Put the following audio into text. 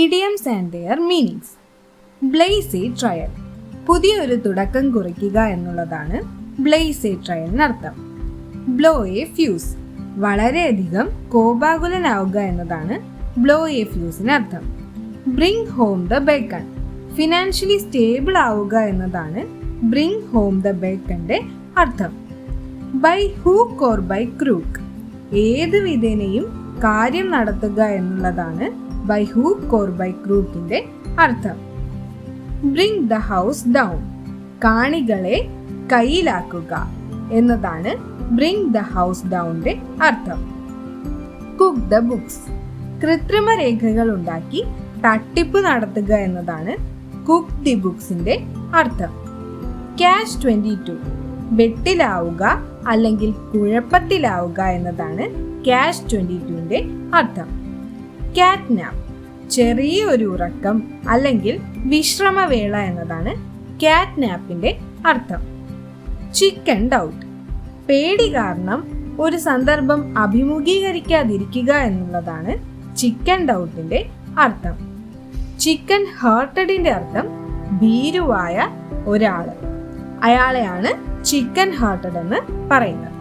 Idioms and their meanings. Blaze a trail, പുതിയൊരു തുടക്കം കുറിക്കുക എന്നുള്ളതാണ് ബ്ലേസ് എ ട്രയലിനർത്ഥം. ബ്ലോ എ ഫ്യൂസ്, വളരെയധികം കോപാകുലനാവുക എന്നതാണ് ബ്ലോ എ ഫ്യൂസിനർത്ഥം. Bring home the bacon, financially stable ആവുക എന്നതാണ് ബ്രിങ് ഹോം ദ ബേക്കന്റെ അർത്ഥം. By hook or by crook, ഏത് വിധേനയും കാര്യം നടത്തുക എന്നുള്ളതാണ് ബൈ ഹൂക്ക് ഓർ ബൈ ക്രൂക്കിന്റെ അർത്ഥം. ബ്രിങ് ദ ഹൗസ് ഡൗൺ, കാണികളെ കയ്യിലാക്കുക എന്നതാണ് ബ്രിങ് ദ ഹൗസ് ഡൗണിന്റെ അർത്ഥം. കുക്ക് ദ ബുക്സ്, കൃത്രിമ രേഖകൾ ഉണ്ടാക്കി തട്ടിപ്പ് നടത്തുക എന്നതാണ് കുക്ക് ദി ബുക്സിന്റെ അർത്ഥം. ക്യാച്ച് 22, വെട്ടിലാവുക അല്ലെങ്കിൽ കുഴപ്പത്തിലാവുക എന്നതാണ് ക്യാച്ച് 22ന്റെ അർത്ഥം. കാറ്റ്നാപ്പ്, ചെറിയ ഒരു ഉറക്കം അല്ലെങ്കിൽ വിശ്രമവേള എന്നതാണ് കാറ്റ്നാപ്പിന്റെ അർത്ഥം. ചിക്കൻ ഡൗട്ട്, പേടി കാരണം ഒരു സന്ദർഭം അഭിമുഖീകരിക്കാതിരിക്കുക എന്നുള്ളതാണ് ചിക്കൻ ഡൗട്ടിന്റെ അർത്ഥം. ചിക്കൻ ഹാർട്ടഡിന്റെ അർത്ഥം ഭീരുവായ ഒരാള്, അയാളെയാണ് ചിക്കൻ ഹാർട്ടഡ് എന്ന് പറയുന്നത്.